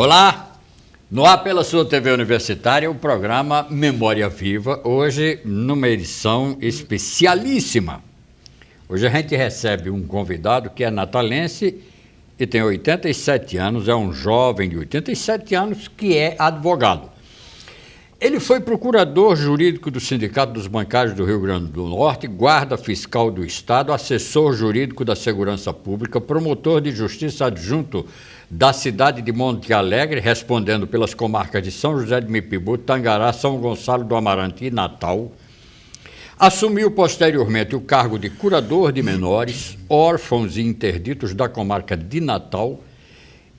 Olá, no ar pela sua TV Universitária, o programa Memória Viva, hoje numa edição especialíssima. Hoje a gente recebe um convidado que é natalense e tem 87 anos, é um jovem de 87 anos que é advogado. Ele foi procurador jurídico do Sindicato dos Bancários do Rio Grande do Norte, guarda fiscal do Estado, assessor jurídico da Segurança Pública, promotor de justiça adjunto da cidade de Monte Alegre, respondendo pelas comarcas de São José de Mipibu, Tangará, São Gonçalo do Amarante e Natal. Assumiu posteriormente o cargo de curador de menores, órfãos e interditos da comarca de Natal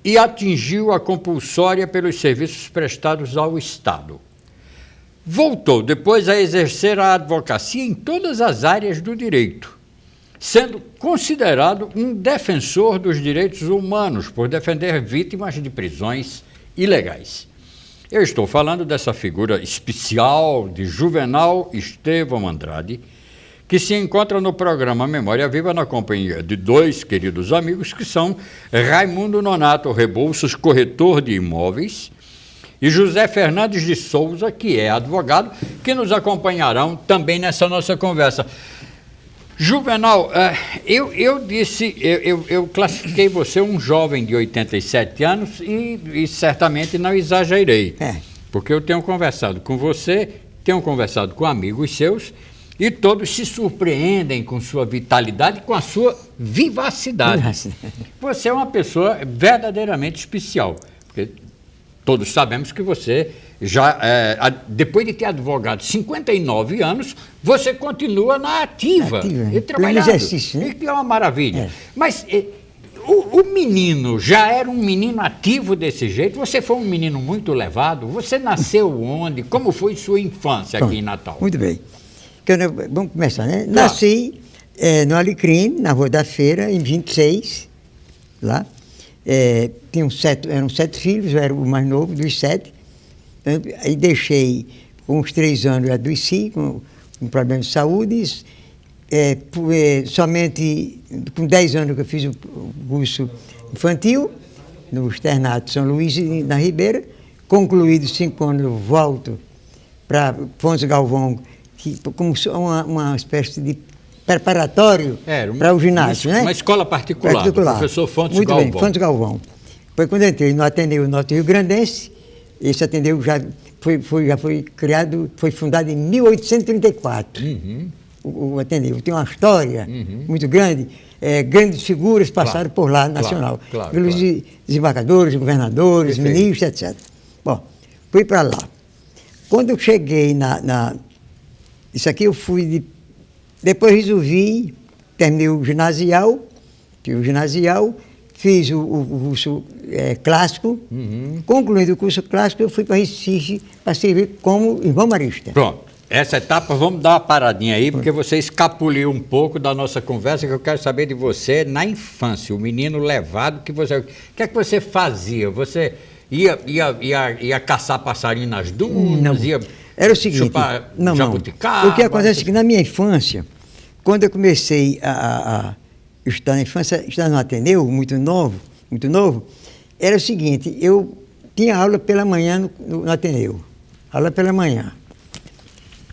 e atingiu a compulsória pelos serviços prestados ao Estado. Voltou depois a exercer a advocacia em todas as áreas do direito, sendo considerado um defensor dos direitos humanos por defender vítimas de prisões ilegais. Eu estou falando dessa figura especial de Juvenal Estevão Andrade, que se encontra no programa Memória Viva na companhia de dois queridos amigos que são Raimundo Nonato Rebouças, corretor de imóveis, e José Fernandes de Souza, que é advogado, que nos acompanharão também nessa nossa conversa. Juvenal, eu classifiquei você um jovem de 87 anos e certamente não exagerei, porque eu tenho conversado com você, tenho conversado com amigos seus e todos se surpreendem com sua vitalidade, com a sua vivacidade. Você é uma pessoa verdadeiramente especial, porque todos sabemos que você já, depois de ter advogado 59 anos, você continua na ativa e trabalhando. Exercício, né? Que é uma maravilha. Mas o menino já era um menino ativo desse jeito? Você foi um menino muito levado? Você nasceu onde? Como foi sua infância aqui em Natal? Muito bem. Vamos começar, né? Tá. Nasci no Alecrim, na Rua da Feira, em 26, lá. Eram 7 filhos, eu era o mais novo dos 7. Aí deixei, com uns 3 anos, eu adoeci, com problema de saúde. Somente com 10 anos que eu fiz o curso infantil, no Externato São Luís, na Ribeira. Concluído 5 anos, eu volto para Fontes Galvão, como uma espécie de preparatório para o ginásio, né? Uma escola particular, do professor Fontes Galvão. Muito bem, Fontes Galvão. Foi quando eu entrei no Ateneu Norte Rio Grandense. Esse Ateneu já foi criado, foi fundado em 1834. O Ateneu tem uma história muito grande. Grandes figuras passaram por lá, nacional. Pelos desembargadores, governadores, ministros, etc. Bom, fui para lá. Quando eu cheguei isso aqui eu fui depois resolvi, terminei o ginasial, fiz o curso clássico, concluindo o curso clássico, eu fui para Recife para servir como irmão marista. Pronto, essa etapa vamos dar uma paradinha aí, porque você escapuliu um pouco da nossa conversa, que eu quero saber de você na infância, o menino levado que você... O que é que você fazia? Você ia caçar passarinho nas dunas? Não. Era o seguinte, o que acontece é que na minha infância, quando eu comecei a estudar na infância, estudar no Ateneu, muito novo, era o seguinte, eu tinha aula pela manhã no Ateneu, aula pela manhã,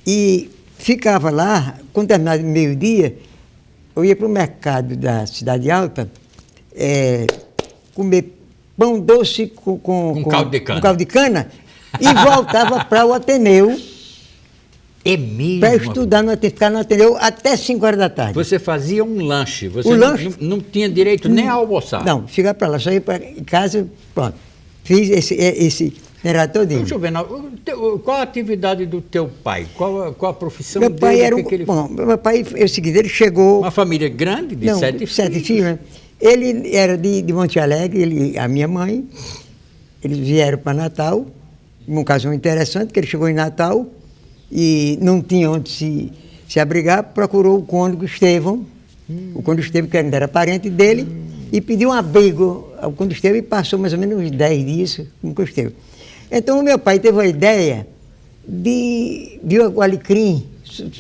e ficava lá, quando terminava meio-dia, eu ia para o mercado da Cidade Alta, comer pão doce com caldo de cana, e voltava para o Ateneu para estudar, ficar no Ateneu até 5 horas da tarde. Você fazia um lanche, você não tinha direito nem a almoçar? Não, ficava para lá, só ia para casa, pronto. Fiz esse era todinho. Juvenal, qual a atividade do teu pai? Qual a profissão dele? Meu pai era meu pai é o seguinte, ele chegou... Uma família grande de 7 filhos? 7 filhos, né? Ele era de Monte Alegre, a minha mãe, eles vieram para Natal. Um caso interessante, que ele chegou em Natal e não tinha onde se abrigar, procurou o cônego Estevão, o cônego Estevão, que ainda era parente dele, e pediu um abrigo ao cônego Estevão e passou mais ou menos uns 10 dias com o cônego Estevão. Então o meu pai teve a ideia viu o Alecrim,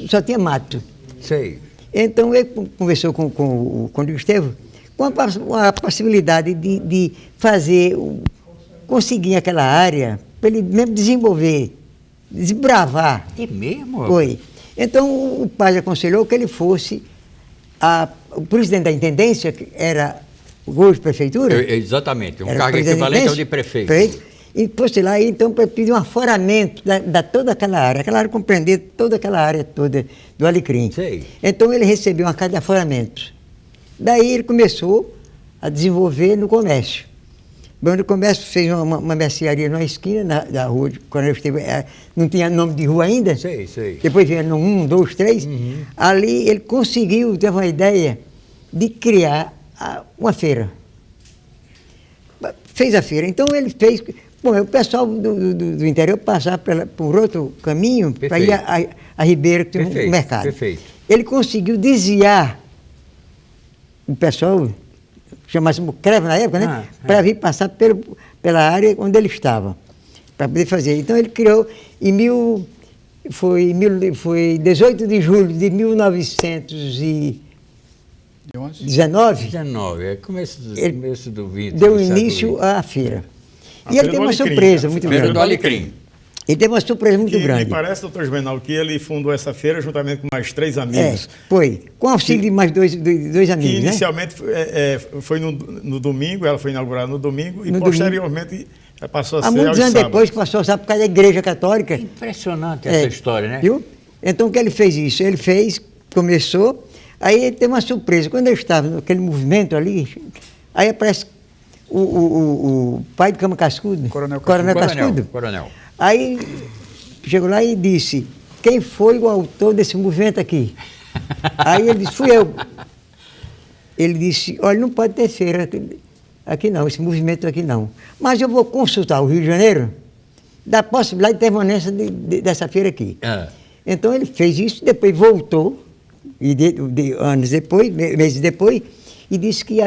só tinha mato. Sei. Então ele conversou com o cônego Estevão com a possibilidade de fazer conseguir aquela área para ele mesmo desenvolver, desbravar. É mesmo? Foi. Então, o padre aconselhou que ele fosse o presidente da intendência, que era hoje prefeitura. Exatamente, um era cargo presidente da equivalente ao de intendência, prefeito. E fosse lá, então, para pedir um aforamento da toda aquela área compreender toda aquela área toda do Alecrim. Sei. Então, ele recebeu uma carta de aforamento. Daí, ele começou a desenvolver no comércio. Bom, no comércio fez uma mercearia numa esquina da rua, quando eu esteve, não tinha nome de rua ainda. Sei. Depois veio no 1, 2, 3. Uhum. Ali ele conseguiu, teve uma ideia de criar uma feira. Fez a feira. Então ele fez. Bom, o pessoal do interior passava por outro caminho para ir a Ribeira, que tem um mercado. Perfeito. Ele conseguiu desviar o pessoal, chamasse Mucreva na época, né? Para vir passar pela área onde ele estava, para poder fazer. Então ele criou foi 18 de julho de 1919. 19, é começo do 20. Deu início à feira. E ele teve uma surpresa muito grande. Feira do Alecrim. Ele teve uma surpresa muito grande. Me parece, doutor Juvenal, que ele fundou essa feira juntamente com mais 3 amigos. Foi. Com auxílio de mais dois amigos, que inicialmente foi no domingo, ela foi inaugurada no domingo, e posteriormente passou a ser aos sábados. Há muitos anos depois que passou a ser por causa da Igreja Católica. Impressionante essa história, né? Viu? Então, o que ele fez isso? Ele começou, aí ele teve uma surpresa. Quando eu estava naquele movimento ali, aí aparece o pai do Cama Cascudo, Coronel Cascudo. Aí chegou lá e disse, quem foi o autor desse movimento aqui? Aí ele disse, fui eu. Ele disse, olha, não pode ter feira aqui não, esse movimento aqui não. Mas eu vou consultar o Rio de Janeiro da possibilidade de permanência dessa feira aqui. Então ele fez isso, depois voltou, anos depois, meses depois, e disse que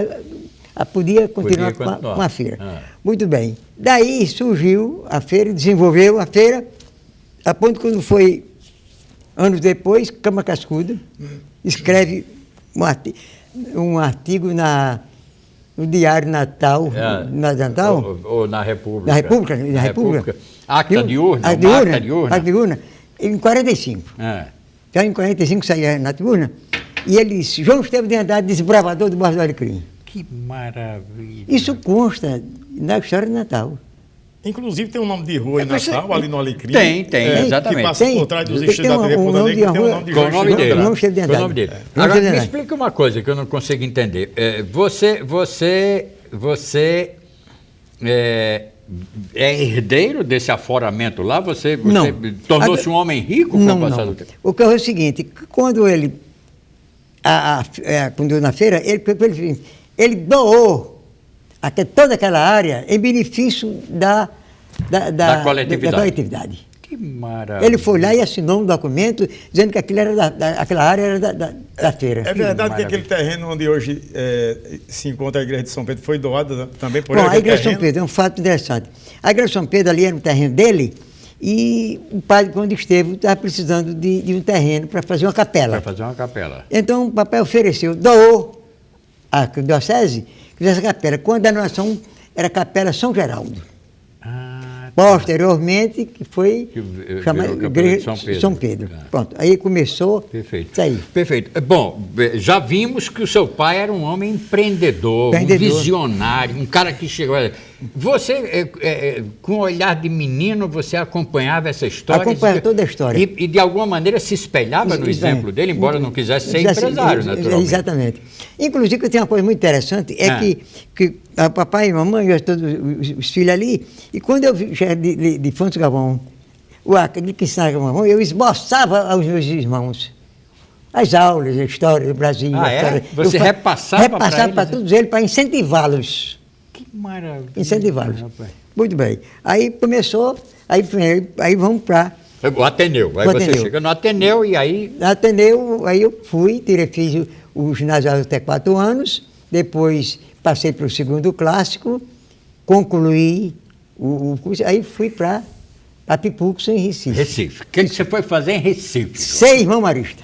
podia continuar com a feira. Muito bem. Daí surgiu a feira, desenvolveu a feira, a ponto que quando foi, anos depois, Cama Cascudo escreve um artigo no Diário Natal, ou na República. Na República. Acta de urna. Acta de urna, em 45. Já em 45 saía na tribuna, e ele disse, João Estevam de Andrade, desbravador do Bairro do Alecrim. Que maravilha! Isso consta na história de Natal. Inclusive tem um nome de rua em Natal, ali no Alecrim. Tem, exatamente. Que passa por trás dos eixos da TV Ponta Negra, que tem o nome de João Estevam de Andrade. Agora, me explica uma coisa que eu não consigo entender. Você é herdeiro desse aforamento lá? Você tornou-se um homem rico com o passar do tempo? O que é o seguinte, quando ele quando na feira, ele doou toda aquela área em benefício da coletividade. Que maravilha! Ele foi lá e assinou um documento dizendo que aquela área era da feira. É verdade que aquele terreno onde hoje se encontra a igreja de São Pedro foi doado também por ele? Bom, a igreja de São Pedro é um fato interessante. A igreja de São Pedro ali era um terreno dele e o padre, quando esteve, estava precisando de um terreno para fazer uma capela. Então o papai ofereceu, doou à diocese que fizesse a capela. Quando a denominação era a Capela São Geraldo. Posteriormente, que foi chamada Igreja de São Pedro. Pronto, aí começou. Perfeito. Isso aí. Perfeito. Bom, já vimos que o seu pai era um homem empreendedor, um visionário, um cara que chegou. Você, com um olhar de menino, você acompanhava essa história? Acompanhava toda a história. E de alguma maneira se espelhava no exemplo dele, embora não quisesse ser empresário, naturalmente. Exatamente. Inclusive, tem uma coisa muito interessante, que o papai e a mamãe, todos os filhos ali, e quando eu vi de Fontes Galvão, aquele que ensinava a mamãe, eu esboçava aos meus irmãos as aulas, a história do Brasil. Você repassava para todos eles, para incentivá-los. Que maravilha. Incentivá-los. Muito bem. Aí começou, aí vamos para... O Ateneu. Aí você chega no Ateneu e aí... No Ateneu, aí eu fiz o ginásio até 4 anos, depois passei para o segundo clássico, concluí o curso, aí fui para Pipucos, em Recife. O que você foi fazer em Recife? Ser irmão marista.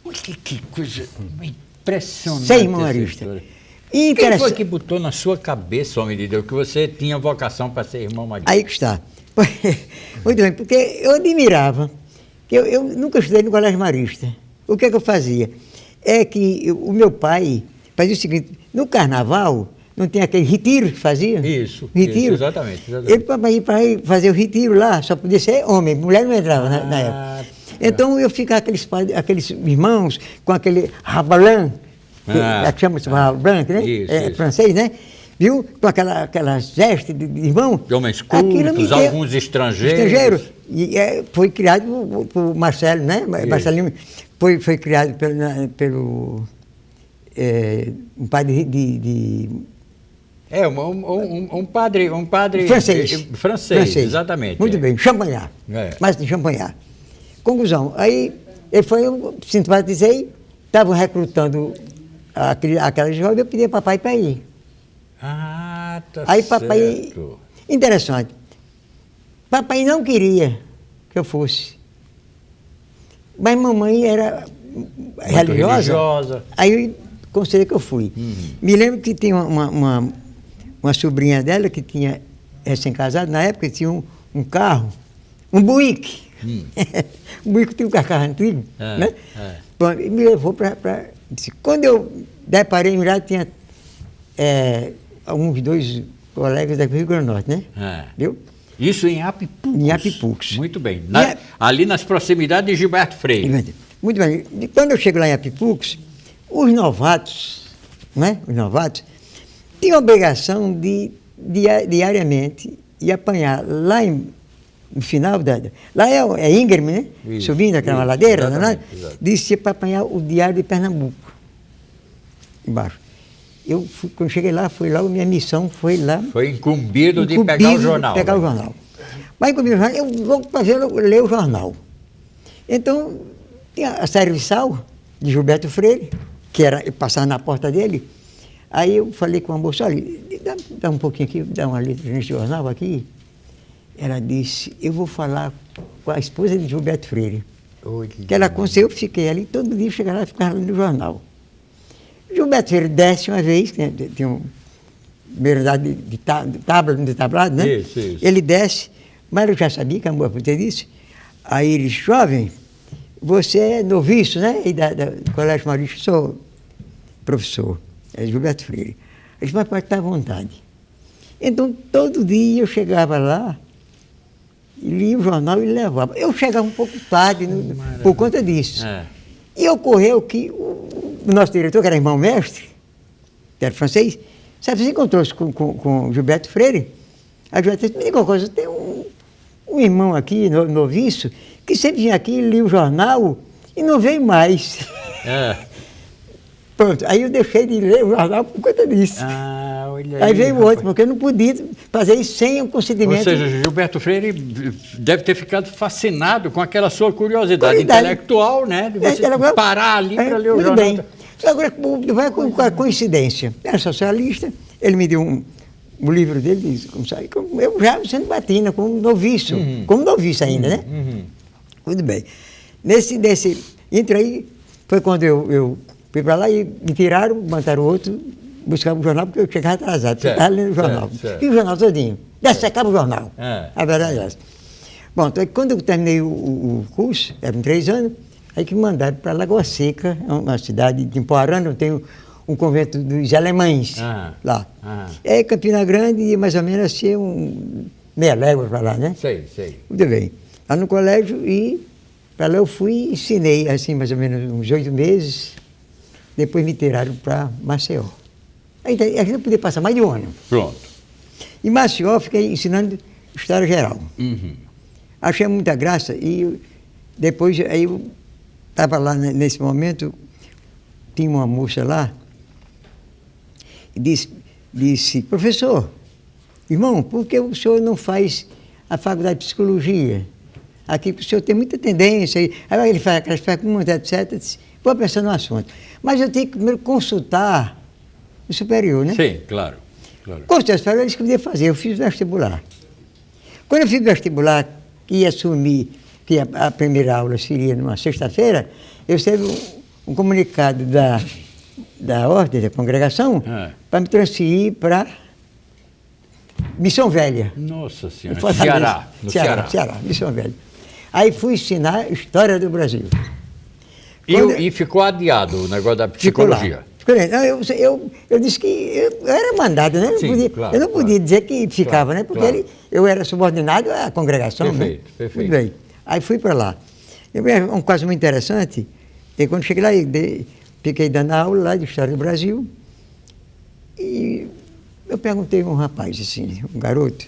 Olha que coisa impressionante. Ser irmão marista. Quem foi que botou na sua cabeça, homem de Deus, que você tinha vocação para ser irmão Maria? Aí que está. Muito bem, porque eu admirava, que eu nunca estudei no colégio marista. O que é que eu fazia? É que o meu pai fazia o seguinte, no carnaval, não tem aquele retiro que fazia? Isso, retiro. Isso, exatamente. Ele, para ir fazer o retiro lá, só podia ser homem, mulher não entrava na época. Então eu ficava aqueles irmãos com aquele rabalã, que chama-se rabalã, né? Isso. Francês, né? Viu? Com aquelas vestes de irmão. De homens cultos, alguns estrangeiros. E foi criado por Marcelo, né? Marcelinho foi criado pelo um padre um padre francês, exatamente. Muito bem, Champagnat. Mas de Champagnat. Conclusão, aí ele foi, eu simpatizei, estavam recrutando aquela jovem, eu pedi ao papai para ir. Ah, tá aí certo. Papai, interessante, papai não queria que eu fosse, mas mamãe era religiosa, aí eu considerei que eu fui. Me lembro que tinha uma sobrinha dela que tinha recém-casado, na época tinha um carro, um Buick. O Buick tinha um carro antigo, né? Bom, e me levou para... Quando eu deparei, já tinha uns 2 colegas daqui do Rio Grande do Norte, né? Viu? Isso em Apipucos. Em Apipucos. Muito bem. Ali nas proximidades de Gilberto Freire. Muito bem. E quando eu chego lá em Apipucos, os novatos, né? Os novatos tinham a obrigação de diariamente ir apanhar lá no final lá é íngreme, né? Isso, subindo aquela ladeira, né? Disse para apanhar o Diário de Pernambuco, embaixo. Quando cheguei lá, minha missão foi lá. Foi incumbido de pegar o jornal. Pegar o jornal. Mas incumbido o jornal, eu vou ler o jornal. Então, tinha a serviçal de Gilberto Freire, que era eu passava na porta dele. Aí eu falei com a moça, olha, dá um pouquinho aqui, dá uma letra nesse jornal aqui. Ela disse, eu vou falar com a esposa de Gilberto Freire. Que ela aconteceu, eu fiquei ali, todo dia chegava lá e ficava lendo o jornal. Gilberto Freire desce uma vez, tinha um verdade de tablado, né? Isso. Ele desce, mas eu já sabia que a moça podia disse. Aí ele disse, jovem, você é noviço, né? E do Colégio Marista, sou professor, é Gilberto Freire. Ele disse, mas pode estar à vontade. Então, todo dia eu chegava lá, lia o jornal e levava. Eu chegava um pouco tarde por conta disso. E ocorreu que o nosso diretor, que era irmão mestre, que era francês, sabe, se encontrou-se com Gilberto Freire. A Gilberto disse, me diga uma coisa, tem um irmão aqui, noviço, que sempre vinha aqui, lia o jornal e não veio mais. Pronto, aí eu deixei de ler o jornal por conta disso. Aí veio o outro, porque eu não podia fazer isso sem o consentimento. Ou seja, Gilberto Freire deve ter ficado fascinado com aquela sua curiosidade intelectual, né? De você parar ali para ler o jornal. Bem. Agora, vai com a coincidência. Era socialista, ele me deu o livro dele, eu já sendo batina, como noviço ainda, né? Tudo bem. Entre aí, foi quando eu fui para lá e me tiraram, mandaram outro, buscava o jornal, porque eu chegava atrasado, estava lendo o jornal. E o jornal todinho. Secava o jornal. A verdade é essa. Bom, então, quando eu terminei o curso, eram 3 anos, aí que me mandaram para Lagoa Seca, uma cidade de Empoarana, tem um convento dos alemães lá. E aí Campina Grande, mais ou menos assim, meia légua para lá, né? Sei. Muito bem. Lá no colégio, e para lá eu fui e ensinei, assim, mais ou menos uns 8 meses, depois me tiraram para Maceió. Aí a gente não podia passar mais de 1 ano. Pronto. Em Maceió, fiquei ensinando História Geral. Achei muita graça e depois, aí eu estava lá nesse momento, tinha uma moça lá, e disse, professor, irmão, por que o senhor não faz a faculdade de psicologia? Aqui o senhor tem muita tendência, aí ele faz aquelas perguntas, etc. Disse, vou pensar no assunto. Mas eu tenho que primeiro consultar o superior, né? Sim, claro. Consultar o superior, eles podiam fazer, eu fiz vestibular. Quando eu fiz vestibular, que ia assumir que a primeira aula seria numa sexta-feira, eu recebi um comunicado da ordem, da congregação, para me transferir para Missão Velha. Nossa Senhora, Fortaleza. Ceará, no Ceará. Ceará, Missão Velha. Aí fui ensinar História do Brasil. E ficou adiado o negócio da psicologia. Ficou lá. Não, eu disse que eu era mandado, né? Sim, claro, eu não podia dizer que ficava, né? Porque claro. eu era subordinado à congregação, Perfeito, né? perfeito. Muito bem. Aí fui para lá. Um caso muito interessante, e quando cheguei lá, fiquei dando aula lá de História do Brasil, e eu perguntei a um rapaz, assim, um garoto,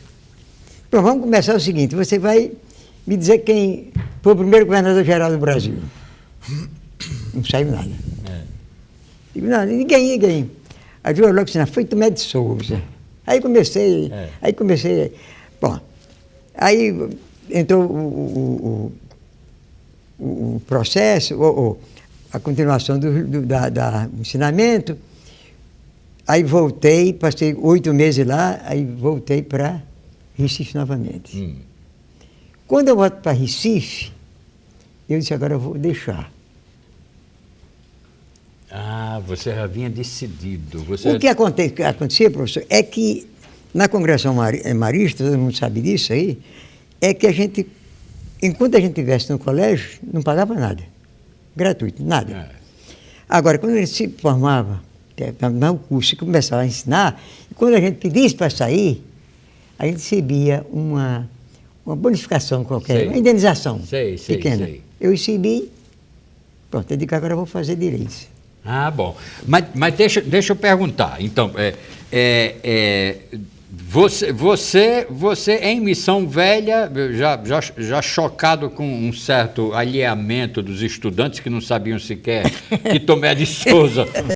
pronto, vamos começar o seguinte, você vai me dizer quem foi o primeiro governador-geral do Brasil. Não saiu nada. Digo, não, ninguém. Aí eu logo assim, foi Tomé de Souza. Aí comecei, bom, aí entrou o processo, a continuação do ensinamento, aí voltei, passei 8 meses lá, aí voltei para Recife novamente. Quando eu volto para Recife, eu disse, agora eu vou deixar. Ah, você já vinha decidido. O que acontecia, professor, é que na congregação marista, todo mundo sabe disso aí, é que a gente, enquanto a gente estivesse no colégio, não pagava nada. Gratuito, nada. Agora, quando a gente se formava, no curso, e começava a ensinar, e quando a gente pedisse para sair, a gente recebia uma bonificação qualquer, uma indenização pequena. Eu recebi, pronto, eu digo, agora eu vou fazer direito. Ah, bom. Mas deixa eu perguntar. Então, você em Missão Velha, já chocado com um certo alheamento dos estudantes que não sabiam sequer que Tomé de Souza